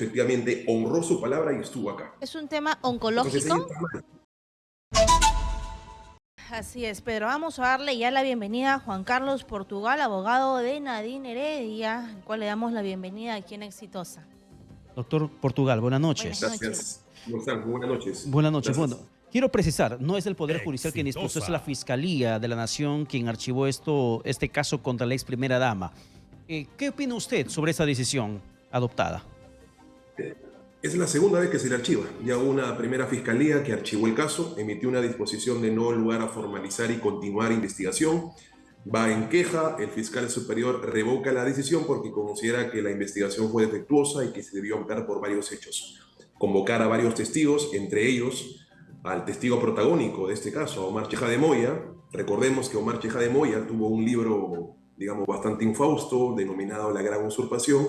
efectivamente honró su palabra y estuvo acá. ¿Es un tema Entonces ella oncológico? está mal. Así es, pero vamos a darle ya la bienvenida a Juan Carlos Portugal, abogado de Nadine Heredia, al cual le damos la bienvenida aquí en Exitosa. Doctor Portugal, buenas Buenas noches. noches. Gracias. ¿Cómo están? Buenas noches. Buenas noches. Bueno, Gracias. quiero precisar, no es el Poder Judicial quien dispuso, es la Fiscalía de la Nación quien archivó este caso contra la ex primera dama. ¿Qué opina usted sobre esa decisión adoptada? Es la segunda vez que se le archiva. Ya hubo una primera fiscalía que archivó el caso, emitió una disposición de no lugar a formalizar y continuar investigación. Va en queja, el fiscal superior revoca la decisión porque considera que la investigación fue defectuosa y que se debió optar por varios hechos. Convocar a varios testigos, entre ellos al testigo protagónico de este caso, a Omar Chejade Moya. Recordemos que Omar Chejade Moya tuvo un libro, digamos, bastante infausto, denominado La Gran Usurpación,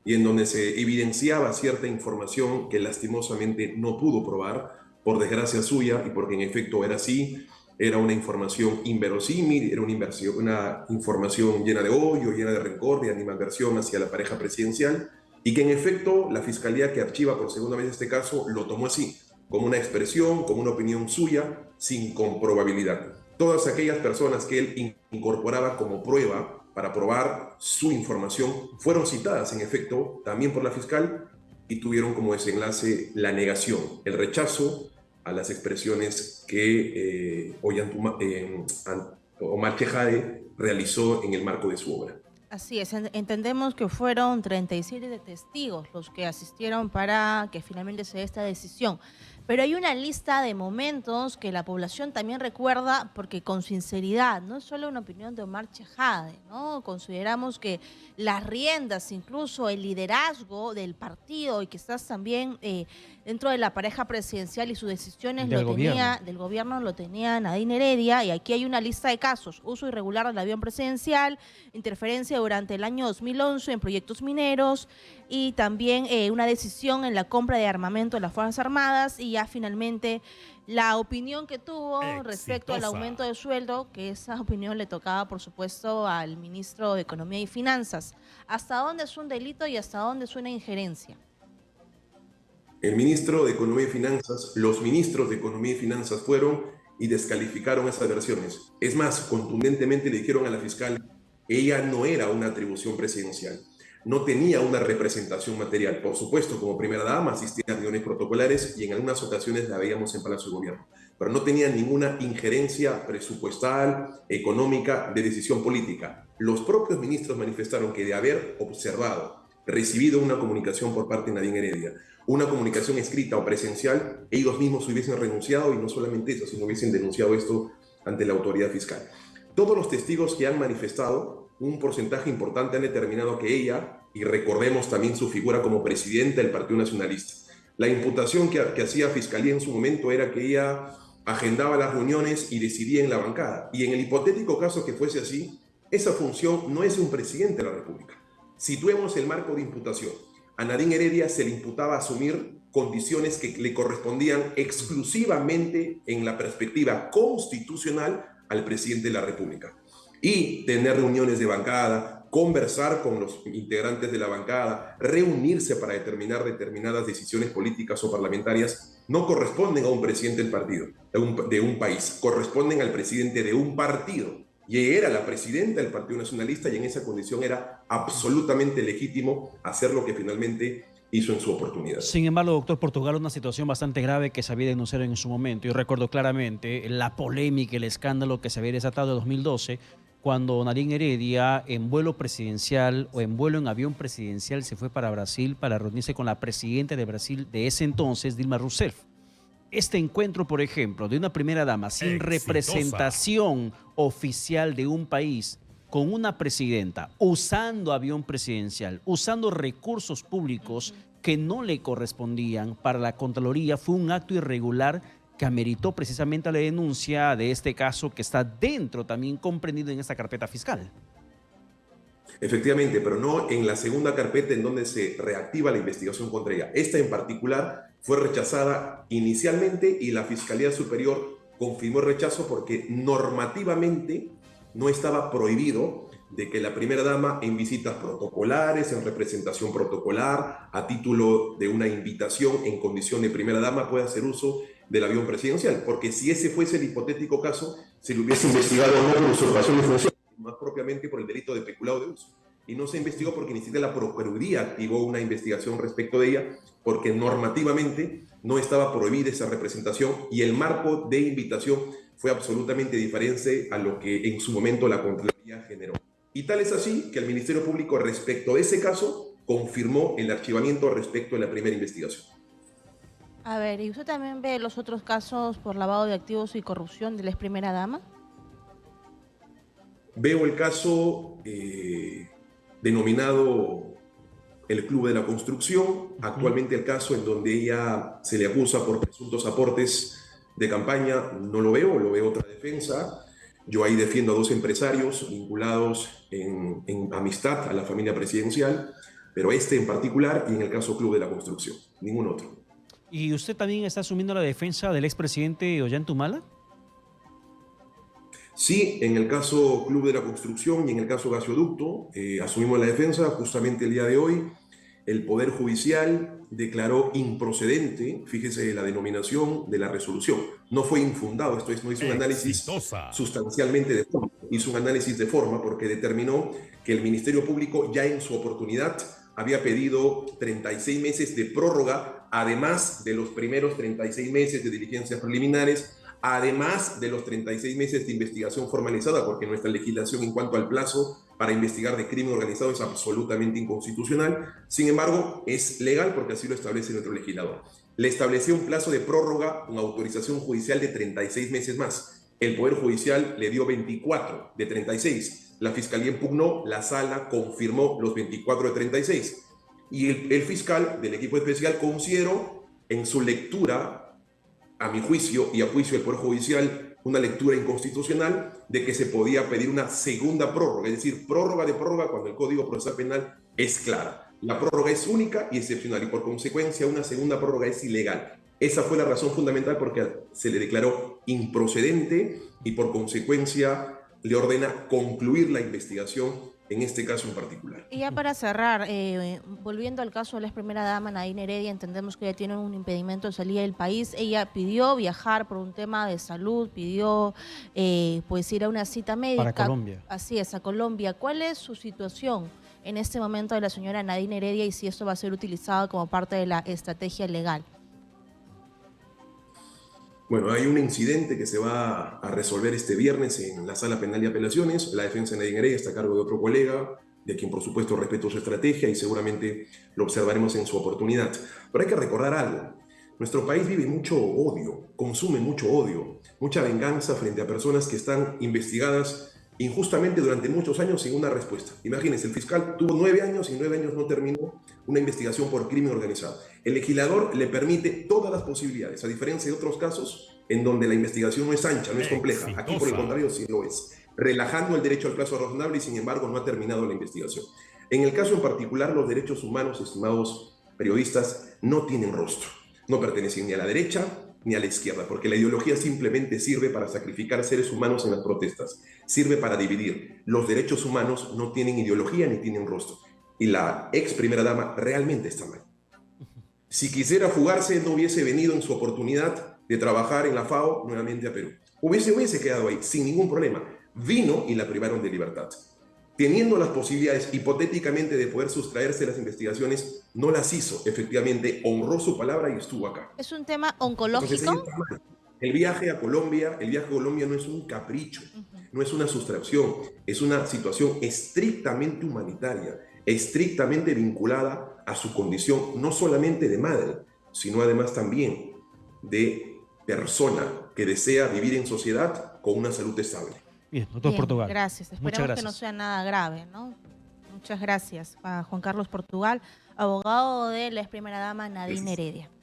y en donde se evidenciaba cierta información que lastimosamente no pudo probar, por desgracia suya, y porque en efecto era así. Era una información inverosímil, era una información llena de odio, llena de rencor, de animadversión hacia la pareja presidencial, y que en efecto la fiscalía que archiva por segunda vez este caso lo tomó así, como una expresión, como una opinión suya, sin comprobabilidad. Todas aquellas personas que él incorporaba como prueba para probar su información fueron citadas en efecto también por la fiscal y tuvieron como desenlace la negación, el rechazo a las expresiones que Omar Chejade realizó en el marco de su obra. Así es, entendemos que fueron 37 testigos los que asistieron para que finalmente se dé esta decisión. Pero hay una lista de momentos que la población también recuerda, porque con sinceridad, no es solo una opinión de Omar Chejade, ¿no? Consideramos que las riendas, incluso el liderazgo del partido y quizás también dentro de la pareja presidencial y sus decisiones Del gobierno. del gobierno lo tenía Nadine Heredia, y aquí hay una lista de casos: uso irregular del avión presidencial, interferencia durante el año 2011 en proyectos mineros, y también una decisión en la compra de armamento de las Fuerzas Armadas, y ya finalmente la opinión que tuvo respecto al aumento de sueldo, que esa opinión le tocaba, por supuesto, al ministro de Economía y Finanzas. ¿Hasta dónde es un delito y hasta dónde es una injerencia? El ministro de Economía y Finanzas, los ministros de Economía y Finanzas fueron y descalificaron esas versiones. Es más, contundentemente le dijeron a la fiscal que ella no era una atribución presidencial, no tenía una representación material. Por supuesto, como primera dama asistía a reuniones protocolares y en algunas ocasiones la veíamos en Palacio de Gobierno, pero no tenía ninguna injerencia presupuestal, económica, de decisión política. Los propios ministros manifestaron que de haber observado, recibido una comunicación por parte de Nadine Heredia, una comunicación escrita o presencial, ellos mismos hubiesen renunciado, y no solamente eso, sino hubiesen denunciado esto ante la autoridad fiscal. Todos los testigos que han manifestado, un porcentaje importante, han determinado que ella, y recordemos también su figura como presidenta del Partido Nacionalista, la imputación que hacía Fiscalía en su momento era que ella agendaba las reuniones y decidía en la bancada. Y en el hipotético caso que fuese así, esa función no es de un presidente de la República. Situemos el marco de imputación. A Nadine Heredia se le imputaba asumir condiciones que le correspondían exclusivamente en la perspectiva constitucional al presidente de la República. Y tener reuniones de bancada, conversar con los integrantes de la bancada, reunirse para determinar determinadas decisiones políticas o parlamentarias, no corresponden a un presidente del partido, de un país, corresponden al presidente de un partido. Y ella era la presidenta del Partido Nacionalista, y en esa condición era absolutamente legítimo hacer lo que finalmente hizo en su oportunidad. Sin embargo, doctor Portugal, una situación bastante grave que se había denunciado en su momento. Yo recuerdo claramente la polémica, el escándalo que se había desatado en 2012, cuando Nadine Heredia, en vuelo presidencial o en vuelo en avión presidencial, se fue para Brasil para reunirse con la presidenta de Brasil de ese entonces, Dilma Rousseff. Este encuentro, por ejemplo, de una primera dama sin representación oficial de un país, con una presidenta usando avión presidencial, usando recursos públicos que no le correspondían para la Contraloría, fue un acto irregular que ameritó precisamente la denuncia de este caso, que está dentro también comprendido en esta carpeta fiscal. Efectivamente, pero no en la segunda carpeta en donde se reactiva la investigación contra ella. Esta en particular fue rechazada inicialmente y la Fiscalía Superior confirmó el rechazo porque normativamente no estaba prohibido de que la primera dama en visitas protocolares, en representación protocolar, a título de una invitación en condición de primera dama, pueda hacer uso del avión presidencial, porque si ese fuese el hipotético caso, se le hubiese investigado no por usurpación de funciones, más propiamente por el delito de peculado de uso. Y no se investigó porque ni siquiera la Procuraduría activó una investigación respecto de ella, porque normativamente no estaba prohibida esa representación y el marco de invitación fue absolutamente diferente a lo que en su momento la Contraloría generó. Y tal es así que el Ministerio Público, respecto de ese caso, confirmó el archivamiento respecto de la primera investigación. A ver, ¿y usted también ve los otros casos por lavado de activos y corrupción de la ex primera dama? Veo el caso denominado el Club de la Construcción, actualmente el caso en donde ella se le acusa por presuntos aportes de campaña, no lo veo otra defensa. Yo ahí defiendo a dos empresarios vinculados en amistad a la familia presidencial, pero este en particular y en el caso Club de la Construcción, ningún otro. ¿Y usted también está asumiendo la defensa del expresidente Ollanta-Humala? Sí, en el caso Club de la Construcción y en el caso Gasoducto, asumimos la defensa. Justamente el día de hoy, el Poder Judicial declaró improcedente, fíjese la denominación de la resolución. No fue infundado, esto es, no hizo un análisis sustancialmente de forma, hizo un análisis de forma porque determinó que el Ministerio Público ya en su oportunidad había pedido 36 meses de prórroga, además de los primeros 36 meses de diligencias preliminares, además de los 36 meses de investigación formalizada, porque nuestra legislación en cuanto al plazo para investigar de crimen organizado es absolutamente inconstitucional. Sin embargo, es legal porque así lo establece nuestro legislador. Le estableció un plazo de prórroga con autorización judicial de 36 meses más. El Poder Judicial le dio 24 de 36. La Fiscalía impugnó, la Sala confirmó los 24 de 36. Y el fiscal del equipo especial consideró en su lectura, a mi juicio y a juicio del Poder Judicial, una lectura inconstitucional de que se podía pedir una segunda prórroga, es decir, prórroga de prórroga cuando el Código Procesal Penal es clara. La prórroga es única y excepcional y por consecuencia una segunda prórroga es ilegal. Esa fue la razón fundamental porque se le declaró improcedente y por consecuencia le ordena concluir la investigación en este caso en particular. Y ya para cerrar, volviendo al caso de la ex primera dama Nadine Heredia, entendemos que ella tiene un impedimento de salida del país. Ella pidió viajar por un tema de salud, pidió pues ir a una cita médica. Para Colombia. Así es, a Colombia. ¿Cuál es su situación en este momento de la señora Nadine Heredia y si esto va a ser utilizado como parte de la estrategia legal? Bueno, hay un incidente que se va a resolver este viernes en la Sala Penal de Apelaciones. La defensa de Nadine Heredia está a cargo de otro colega, de quien por supuesto respeto su estrategia y seguramente lo observaremos en su oportunidad. Pero hay que recordar algo. Nuestro país vive mucho odio, consume mucho odio, mucha venganza frente a personas que están investigadas injustamente durante muchos años sin una respuesta. Imagínense, el fiscal tuvo 9 años y 9 años no terminó una investigación por crimen organizado. El legislador le permite todas las posibilidades, a diferencia de otros casos en donde la investigación no es ancha, no es compleja. Aquí, por el contrario, sí lo es. Relajando el derecho al plazo razonable y, sin embargo, no ha terminado la investigación. En el caso en particular, los derechos humanos, estimados periodistas, no tienen rostro. No pertenecen ni a la derecha ni a la izquierda, porque la ideología simplemente sirve para sacrificar seres humanos en las protestas, sirve para dividir. Los derechos humanos no tienen ideología ni tienen rostro. Y la ex primera dama realmente está mal. Si quisiera fugarse, no hubiese venido en su oportunidad de trabajar en la FAO nuevamente a Perú. Hubiese quedado ahí, sin ningún problema. Vino y la privaron de libertad. Teniendo las posibilidades hipotéticamente de poder sustraerse de las investigaciones, no las hizo. Efectivamente, honró su palabra y estuvo acá. ¿Es un tema oncológico? El viaje a Colombia no es un capricho, no es una sustracción, es una situación estrictamente humanitaria, estrictamente vinculada a su condición, no solamente de madre, sino además también de persona que desea vivir en sociedad con una salud estable. Bien, doctor Portugal. Gracias. Esperemos que no sea nada grave, ¿no? Muchas gracias a Juan Carlos Portugal, abogado de la ex primera dama Nadine Heredia.